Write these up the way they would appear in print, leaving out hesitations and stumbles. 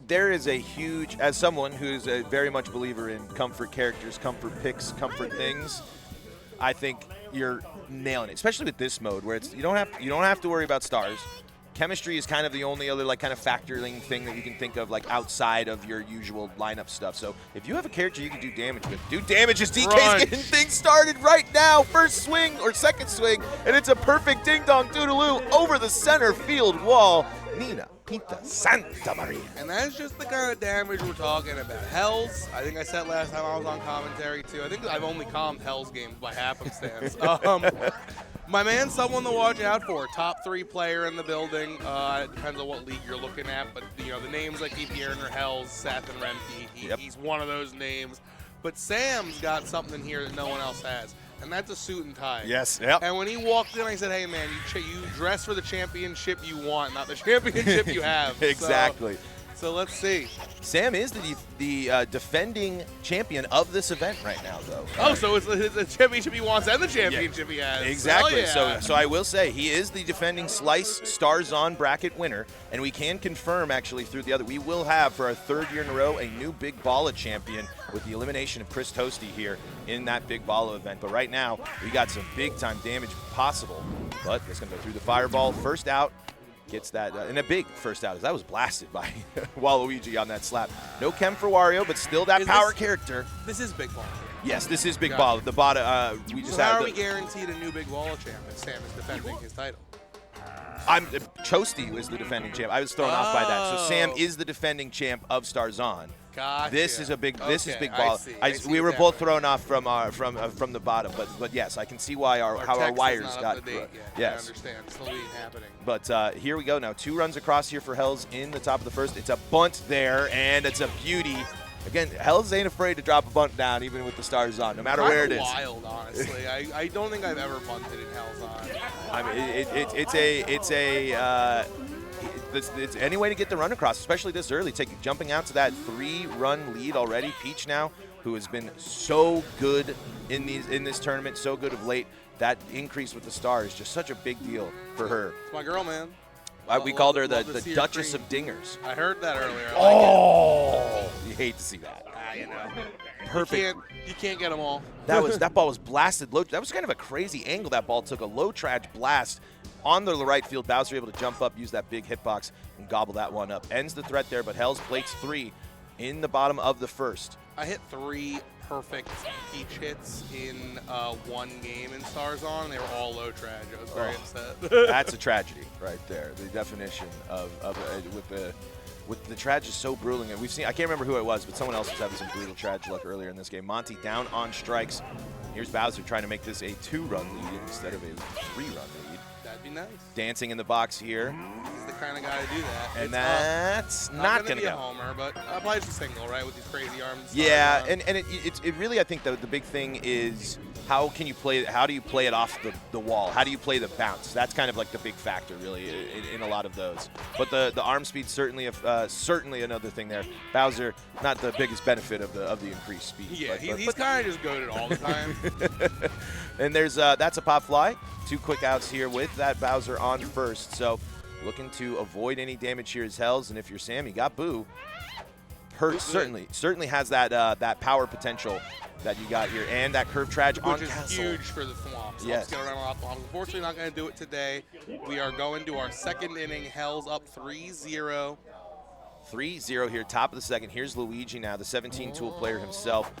there is a huge, as someone who's a very much believer in comfort characters, comfort picks, comfort things, I think you're nailing it, especially with this mode where it's you don't have to worry about stars. Chemistry is kind of the only other like kind of factoring thing that you can think of like outside of your usual lineup stuff. So if you have a character you can do damage with, do damage as DK's getting things started right now. First swing or second swing, and it's a perfect ding-dong doodaloo over the center field wall. Nina Pinta Santa Maria. And that's just the kind of damage we're talking about. Hells, I think I said last time I was on commentary too. I think I've only calmed Hells games by happenstance. My man, someone to watch out for. Top 3 player in the building. It depends on what league you're looking at, but you know the names I keep hearing are Hells, Seth, and Remke. He's one of those names. But Sam's got something here that no one else has, and that's a suit and tie. Yes. Yep. And when he walked in, I said, "Hey, man, you dress for the championship you want, not the championship you have." Exactly. So let's see. Sam is the defending champion of this event right now, though. Oh, so it's the championship he wants and the championship he has. Exactly. Yeah. So I will say he is the defending Slice Stars On bracket winner, and we can confirm actually through the other. We will have for our 3rd year in a row a new Big Balla champion with the elimination of Chris Toasty here in that Big Balla event. But right now we got some big time damage possible. But it's going to go through the fireball. First out. Gets that, and a big first out as that was blasted by Waluigi on that slap. No chem for Wario, but still that power character. This is Big Balla. Yes, this is Big Balla. The Bada, we just so how had. Are we guaranteed a new Big Balla champ if Sam is defending his title? Chosty was the defending champ. I was thrown off by that. So Sam is the defending champ of Stars On. Gotcha. This is a big. This is Big Balla. I see we were both thrown off from the bottom, but yes, I can see why how our wires got. Yes, I understand. It's still happening. But here we go now. 2 runs across here for Hells in the top of the first. It's a bunt there, and it's a beauty. Again, Hells ain't afraid to drop a bunt down, even with the Stars On, no matter where it is. Wild, honestly. I don't think I've ever bunted in Hells On. I mean, it's any way to get the run across, especially this early. Jumping out to that 3-run lead already. Peach now, who has been so good in this tournament, so good of late. That increase with the star is just such a big deal for her. It's my girl, man. We called her the Duchess of Dingers. I heard that earlier. You hate to see that. You know. Perfect. You can't get them all. That ball was blasted low. That was kind of a crazy angle that ball took. A low traj blast on the right field. Bowser able to jump up, use that big hitbox, and gobble that one up. Ends the threat there, but Hells plates 3 in the bottom of the first. I hit 3 perfect Peach hits in one game in Stars On, and they were all low traj. I was very upset. That's a tragedy right there. The definition of with the trage is so brutal. And we've seen, I can't remember who it was, but someone else was having some brutal trage luck earlier in this game. Monty down on strikes. Here's Bowser trying to make this a 2-run lead instead of a 3-run lead. That'd be nice. Dancing in the box here. He's the kind of guy to do that. And that's not going to be go. A homer, but probably just a single, right, with these crazy arms. Yeah, and it really, I think the big thing is how do you play it off the wall? How do you play the bounce? That's kind of like the big factor, really, in a lot of those. But the arm speed certainly another thing there. Bowser, not the biggest benefit of the increased speed. Yeah, he's kind of just goated all the time. And there's that's a pop fly. 2 quick outs here with that Bowser on first. So looking to avoid any damage here is Hells. And if you're Sam, you got Boo. Hurt certainly has that power potential that you got here, and that curve trage on Castle. Which is huge for the Thwomps. Yes. Let's get around a lot of Thwomps. Unfortunately, not going to do it today. We are going to our 2nd inning. Hells up 3-0. 3-0 here, top of the second. Here's Luigi now, the 17-tool player himself.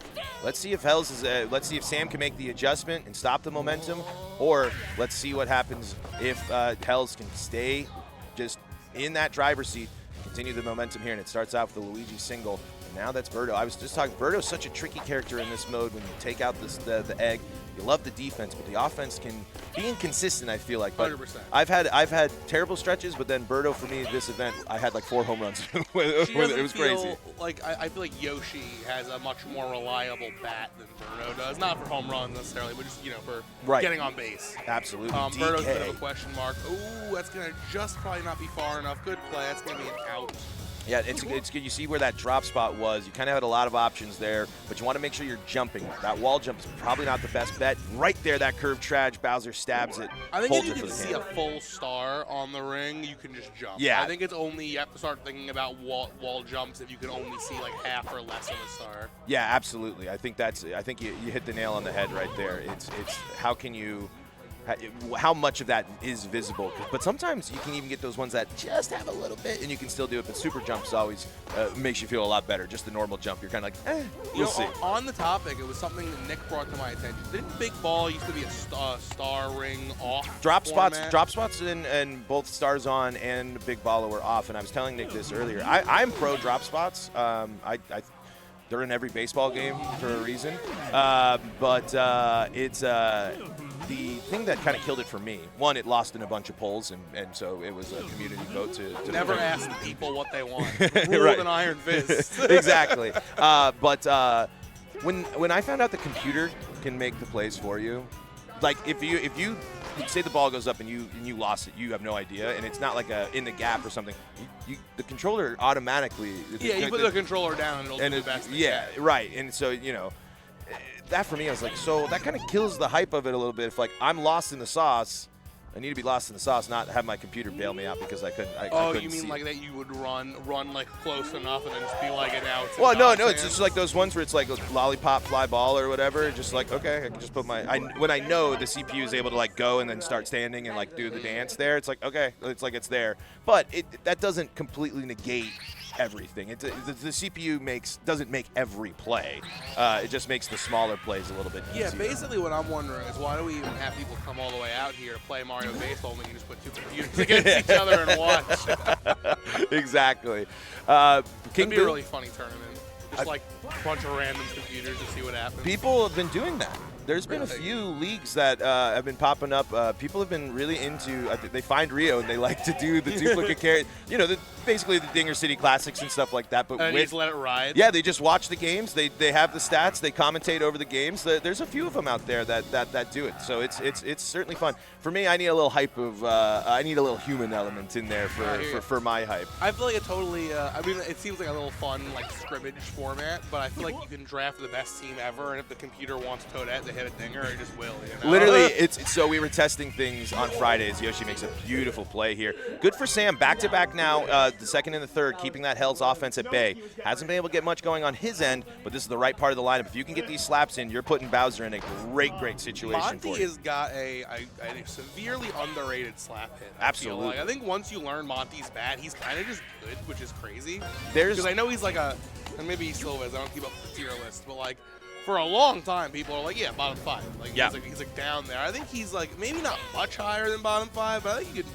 Let's see if let's see if Sam can make the adjustment and stop the momentum, or let's see what happens if Hells can stay just in that driver's seat, continue the momentum here, and it starts out with the Luigi single. And now that's Birdo. I was just talking, Birdo's such a tricky character in this mode when you take out the egg. You love the defense, but the offense can be inconsistent, I feel like. But 100%. I've had terrible stretches, but then Birdo, for me, this event, I had like 4 home runs with it. It was crazy. Like, I feel like Yoshi has a much more reliable bat than Birdo does. Not for home runs necessarily, but just, for getting on base. Absolutely. Birdo's a bit of a question mark. Ooh, that's going to just probably not be far enough. Good play. That's going to be an out. Yeah, it's good. You see where that drop spot was. You kind of had a lot of options there, but you want to make sure you're jumping. That wall jump is probably not the best bet. Right there, that curved trage, Bowser stabs it. I think if you can see a full star on the ring, you can just jump. Yeah. I think it's only, you have to start thinking about wall jumps if you can only see like half or less of a star. Yeah, absolutely. I think you hit the nail on the head right there. It's how can you, how much of that is visible? But sometimes you can even get those ones that just have a little bit, and you can still do it. But super jumps always makes you feel a lot better. Just the normal jump, you're kind of like, we'll see. On the topic, it was something that Nick brought to my attention. Didn't Big Ball used to be a star ring off Drop format? spots and both Stars On and Big Balla were off. And I was telling Nick this earlier. I'm pro drop spots. They're in every baseball game for a reason. But it's the thing that kind of killed it for me. One, it lost in a bunch of polls, and so it was a community vote to never ask the people what they want. Rule right. An iron fist. Exactly. But when I found out the computer can make the plays for you, like if you say the ball goes up and you lost it, you have no idea, and it's not like in the gap or something. The controller automatically. Yeah, you put the controller down and it'll do the best. Yeah, right. And so that for me, I was like, so that kind of kills the hype of it a little bit. If like I'm lost in the sauce, I need to be lost in the sauce, not have my computer bail me out because I couldn't. I couldn't you mean see like that you would run like close enough and then just be like, now it's well, no, it's just like those ones where it's like a lollipop fly ball or whatever. Just like, okay, I can just put when I know the CPU is able to like go and then start standing and like do the dance there. It's like, okay, it's like it's there, but that doesn't completely negate everything. The CPU doesn't make every play. It just makes the smaller plays a little bit easier. Yeah, basically what I'm wondering is why do we even have people come all the way out here to play Mario Baseball when you can just put two computers against each other and watch? Exactly. It'd be a really funny tournament. Just like a bunch of random computers to see what happens. People have been doing that. There's been a few leagues that have been popping up. People have been really into. They find Rio and they like to do the duplicate carry. Basically the Dinger City Classics and stuff like that. But and just let it ride. Yeah, they just watch the games. They have the stats. They commentate over the games. There's a few of them out there that do it. So it's certainly fun. For me, I need a little hype of. I need a little human element in there for my hype. I feel like it totally. It seems like a little fun like scrimmage format, but I feel like you can draft the best team ever, and if the computer wants Toadette to hit a dinger, it just will. Literally, so we were testing things on Fridays. Yoshi makes a beautiful play here. Good for Sam. Back-to-back now, the second and the third, keeping that Hell's offense at bay. Hasn't been able to get much going on his end, but this is the right part of the lineup. If you can get these slaps in, you're putting Bowser in a great situation Monty for you. has got a severely underrated slap hit. Absolutely. I think once you learn Monty's bat, he's kind of just good, which is crazy. Because I know he's like and maybe he still is. I don't keep up with the tier list, but like, for a long time, people are like, yeah, bottom 5. Like, yeah. He's like down there. I think he's like maybe not much higher than bottom 5, but I think he could.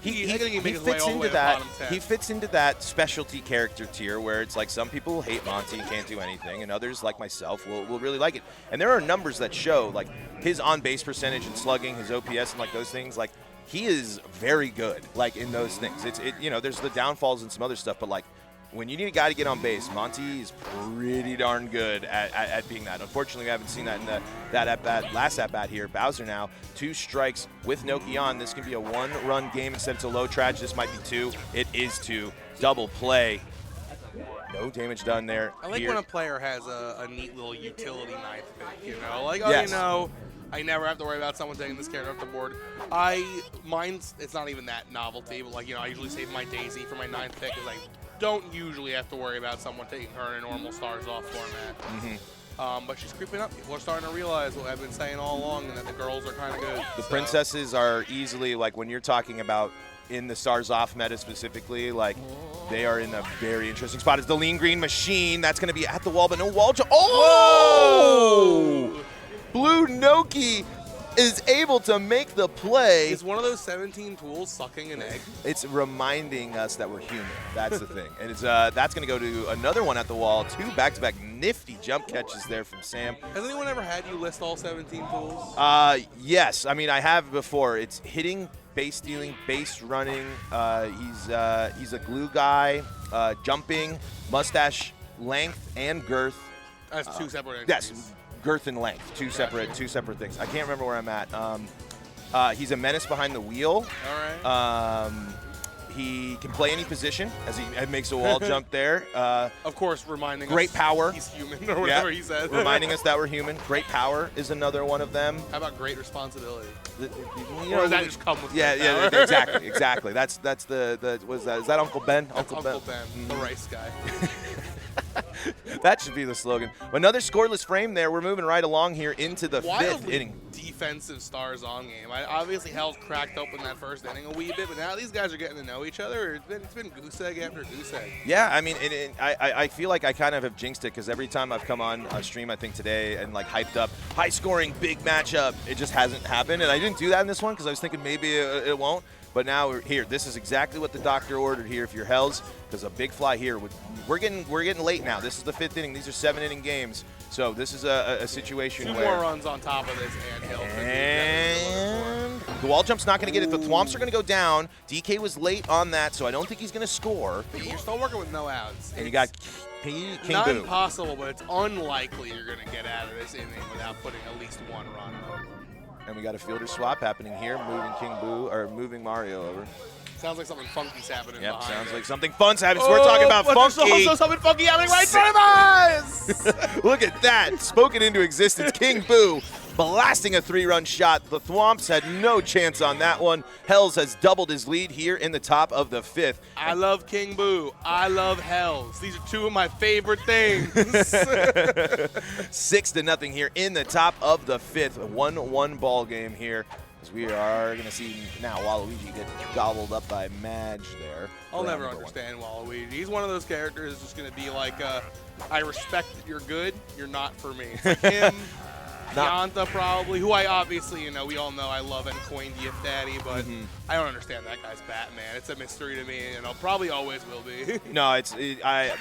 He fits into that. He fits into that specialty character tier where it's like some people hate Monty and can't do anything, and others like myself will really like it. And there are numbers that show like his on-base percentage and slugging, his OPS, and like those things. Like he is very good, like in those things. There's the downfalls and some other stuff, but like. When you need a guy to get on base, Monty is pretty darn good at being that. Unfortunately, we haven't seen that in that last at-bat here. Bowser now, 2 strikes with Noki on. This can be a 1-run game instead it's a low trage. This might be 2. It is 2. Double play. No damage done there. I like when a player has a neat little utility ninth pick, Like, yes. I never have to worry about someone taking this character off the board. It's not even that novelty, but like, I usually save my Daisy for my 9th pick because I don't usually have to worry about someone taking her in a normal Stars Off format. Mm-hmm. But she's creeping up. People are starting to realize what I've been saying all along, and that the girls are kind of good. The princesses are easily, like when you're talking about in the Stars Off meta specifically, like they are in a very interesting spot. It's the Lean Green Machine. That's going to be at the wall, but no wall jump. Oh! Whoa! Blue Noki is able to make the play. Is one of those 17 tools sucking an egg? It's reminding us that we're human. That's the thing. And it's that's going to go to another one at the wall. 2 back-to-back nifty jump catches there from Sam. Has anyone ever had you list all 17 tools? Yes. I mean, I have before. It's hitting, base stealing, base running. He's a glue guy, jumping, mustache length and girth. That's 2 separate entities. Yes. Girth and length, two separate things. I can't remember where I'm at. He's a menace behind the wheel. All right. he can play any position as he makes a wall jump there. Of course, reminding great us power. He's human or whatever he said. Reminding us that we're human. Great power is another one of them. How about great responsibility? You Or does that just come with yeah, great power? exactly. That's the was that is that Uncle Ben? That's Uncle Ben, the rice guy. That should be the slogan. Another scoreless frame there. We're moving right along here into the fifth inning. Defensive Stars on game. Obviously, Hell's cracked open that first inning a wee bit, but now these guys are getting to know each other. It's been goose egg after goose egg. Yeah, I mean, I feel like I kind of have jinxed it because every time I've come on a stream, I think today, and like hyped up, high-scoring, big matchup, it just hasn't happened. And I didn't do that in this one because I was thinking maybe it won't. But now we're here. This is exactly what the doctor ordered here if you're Hells, because a big fly here. We're getting late now. This is the 5th inning. These are 7-inning games. So this is a situation where 2 more runs on top of this, and Hill. And the wall jump's not going to get it. The Thwomps are going to go down. DK was late on that, so I don't think he's going to score. But you're still working with no outs. And you got King not Boo. impossible, but it's unlikely you're going to get out of this inning without putting at least 1 run. And we got a fielder swap happening here, moving Mario over. Sounds like something funky's happening Yep, behind sounds it. like something fun's happening. So we're talking about but funky. There's also something funky happening right in front of us! Look at that. Spoken into existence. King Boo blasting a 3-run shot. The Thwomps had no chance on that one. Hells has doubled his lead here in the top of the 5th. I love King Boo. I love Hells. These are 2 of my favorite things. 6-0 here in the top of the 5th. A 1-1 ball game here. As we are going to see now Waluigi get gobbled up by Madge there. I'll never understand Waluigi. He's one of those characters that's just going to be like, I respect that you're good, you're not for me. It's like him, Pianta probably, who I obviously, we all know I love and coined Yip Daddy, but I don't understand that guy's Batman. It's a mystery to me, and I'll probably always will be. No,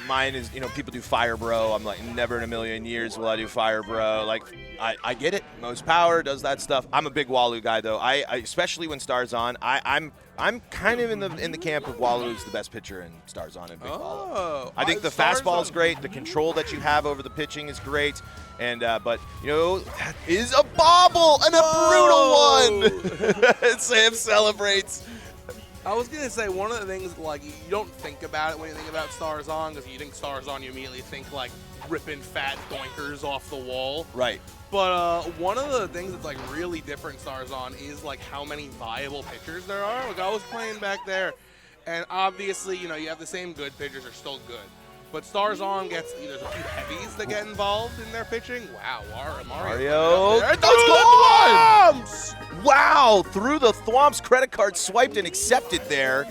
mine is, people do Fire Bro. I'm like, never in a million years will I do Fire Bro. Like, I get it. Most power, does that stuff. I'm a big Walu guy, though. I especially when Star's on, I'm kind of in the camp of Walu's the best pitcher in Stars On and Big Balla. I think the fastball is great. The control that you have over the pitching is great. And but that is a bobble and a brutal one. Sam celebrates. I was gonna say one of the things like you don't think about it when you think about Stars On, because you think Stars On, you immediately think like ripping fat doinkers off the wall. Right. But one of the things that's like really different Stars On is like how many viable pitchers there are. Like I was playing back there, and obviously you have the same good pitchers are still good. But Stars On gets there's a few heavies that get involved in their pitching. Wow, Mario. Let's go! Wow, through the Thwomps, credit card swiped and accepted there.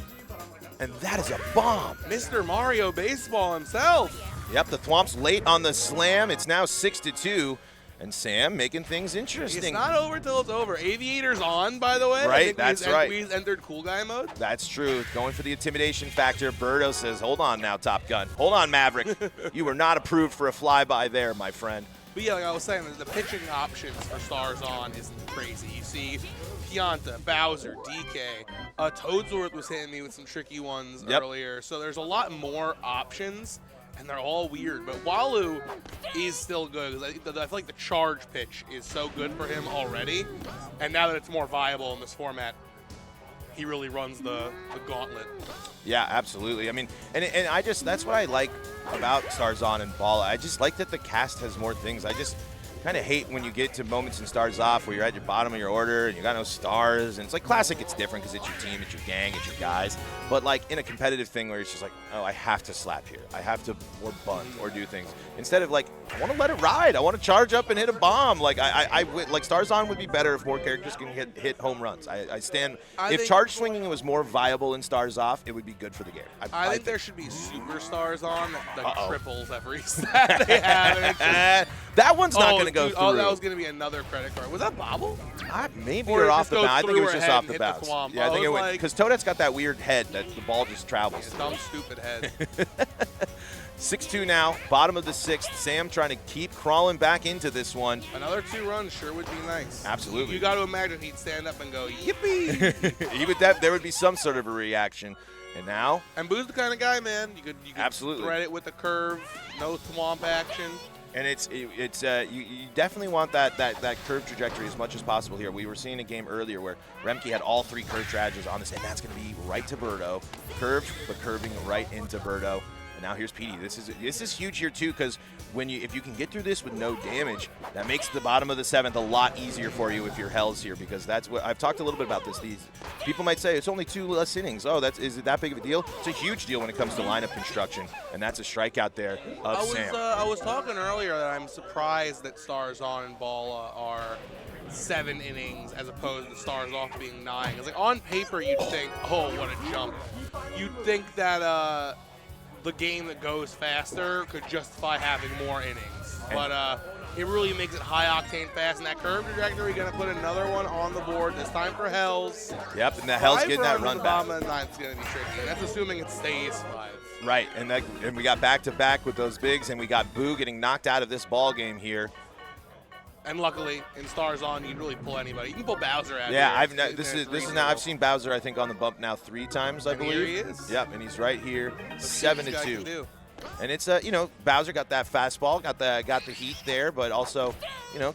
And that is a bomb. Mr. Mario Baseball himself. Yep, the Thwomps late on the slam. It's now 6-2. And Sam making things interesting. It's not over till it's over. Aviator's on, by the way. Right, that's right. We've entered cool guy mode. That's true. Going for the intimidation factor. Birdo says, hold on now, Top Gun. Hold on, Maverick. You were not approved for a flyby there, my friend. But yeah, like I was saying, the pitching options for Stars On is crazy. You see Pianta, Bowser, DK. Toadsworth was hitting me with some tricky ones earlier. So there's a lot more options, and they're all weird. But Walu is still good. I feel like the charge pitch is so good for him already. And now that it's more viable in this format, he really runs the gauntlet. Yeah, absolutely. I mean, and I just, that's what I like about Stars On and Balla. I just like that the cast has more things. I just kind of hate when you get to moments in Stars Off where you're at your bottom of your order and you got no stars. And it's like Classic, it's different because it's your team, it's your gang, it's your guys. But like in a competitive thing where it's just like, oh, I have to slap here. I have to or bunt or do things. Instead of like, I want to let it ride. I want to charge up and hit a bomb. Like like Stars On would be better if more characters can hit home runs. I stand. If charge swinging was more viable in Stars Off, it would be good for the game. I think there should be Superstars On that triples every stat they have. That one's not going to go through. Oh, that was going to be a credit card. Was that bobble? Maybe you're off the bounce. I think it was just off the bounce. Yeah, I think it went because Toadette's got that weird head that the ball just travels. Yeah, dumb, stupid head. 6-2 now, bottom of the 6th. Sam trying to keep crawling back into this one. Another 2 runs sure would be nice. Absolutely. You got to imagine he'd stand up and go, yippee! There would be some sort of a reaction. And now? And Boo's the kind of guy, man. You could absolutely thread it with a curve, no thwomp action. And you definitely want that curve trajectory as much as possible here. We were seeing a game earlier where Remke had all 3 curve strategies on this, and that's going to be right to Birdo. Curved, but curving right into Birdo. And now here's PD. This is huge here too, because if you can get through this with no damage, that makes the bottom of the 7th a lot easier for you if you're Hells here, because that's what I've talked a little bit about this. These people might say it's only 2 less innings. Oh, is it that big of a deal? It's a huge deal when it comes to lineup construction, and that's a strikeout there of Sam. I was talking earlier that I'm surprised that Stars On and Balla are 7 innings as opposed to Stars Off being 9. It's like on paper you'd think, oh, what a jump. You'd think that the game that goes faster could justify having more innings. But it really makes it high octane fast. And that curve trajectory, going to put another one on the board, this time for Hells. Yep, and the Hells getting that run back. The 9's going to be tricky, and that's assuming it stays 5. Right, and we got back-to-back with those bigs, and we got Boo getting knocked out of this ball game here. And luckily, in Stars On, you can really pull anybody. You can pull Bowser out. Yeah, this is now. I've seen Bowser, I think, on the bump now 3 times, I believe. Here he is. Yep, and he's right here, 7-2. And it's Bowser got that fastball, got the heat there, but also,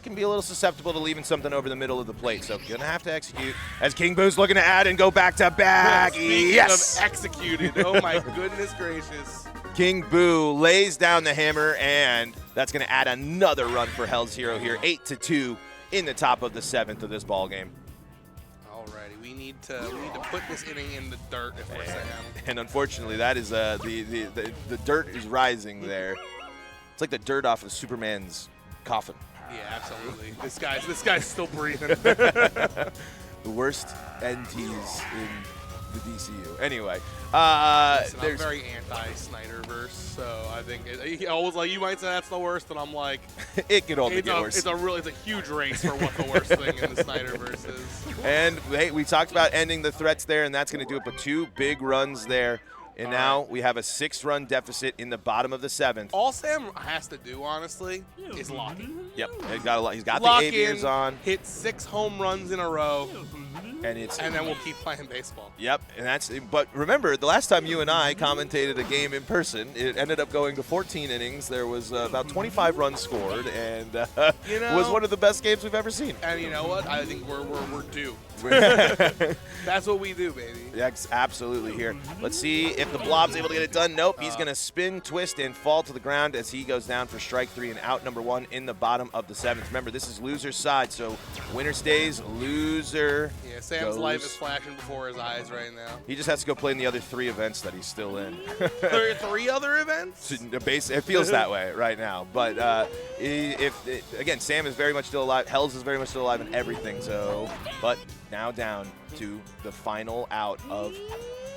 can be a little susceptible to leaving something over the middle of the plate. So gonna have to execute. As King Boo's looking to add and go back to back. Yes. Of executed. Oh my goodness gracious. King Boo lays down the hammer, and that's going to add another run for Hellzhero here. 8-2 in the top of the 7th of this ball game. Alrighty, we need to put this inning in the dirt if we're Sam. And unfortunately, that is the dirt is rising there. It's like the dirt off of Superman's coffin. Yeah, absolutely. This guy's still breathing. The worst NTs in the DCU. Anyway, Listen, I'm very anti-Snyderverse, so I think you might say that's the worst, and I'm like, it could only get worse. It's a huge race for what the worst thing in the Snyderverse is. And hey, we talked about ending the threats there, and that's going to do it. But 2 big runs there. And now we have a 6-run deficit in the bottom of the 7th. All Sam has to do, honestly, is lock in. Yep, he's got lock the aviators on. Hit 6 home runs in a row. And then we'll keep playing baseball. Yep, but remember, the last time you and I commentated a game in person, it ended up going to 14 innings. There was about 25 runs scored, and was one of the best games we've ever seen. And you know what? I think we're due. That's what we do, baby. Yes, absolutely here. Let's see if the Blob's able to get it done. Nope, he's going to spin, twist, and fall to the ground as he goes down for strike 3 and out number 1 in the bottom of the 7th. Remember, this is loser's side, so winner stays, loser Yeah, Sam's life is flashing before his eyes right now. He just has to go play in the other 3 events that he's still in. There are 3 other events? It feels that way right now. But again, Sam is very much still alive. Hells is very much still alive in everything. But now down to the final out of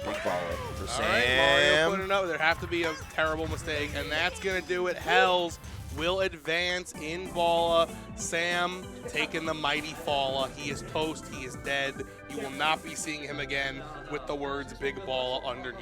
Big Balla for Sam. All right, Mario put it up. There have to be a terrible mistake, and that's going to do it. Hells will advance in Balla. Sam taking the mighty Falla. He is toast. He is dead. You will not be seeing him again with the words Big Balla underneath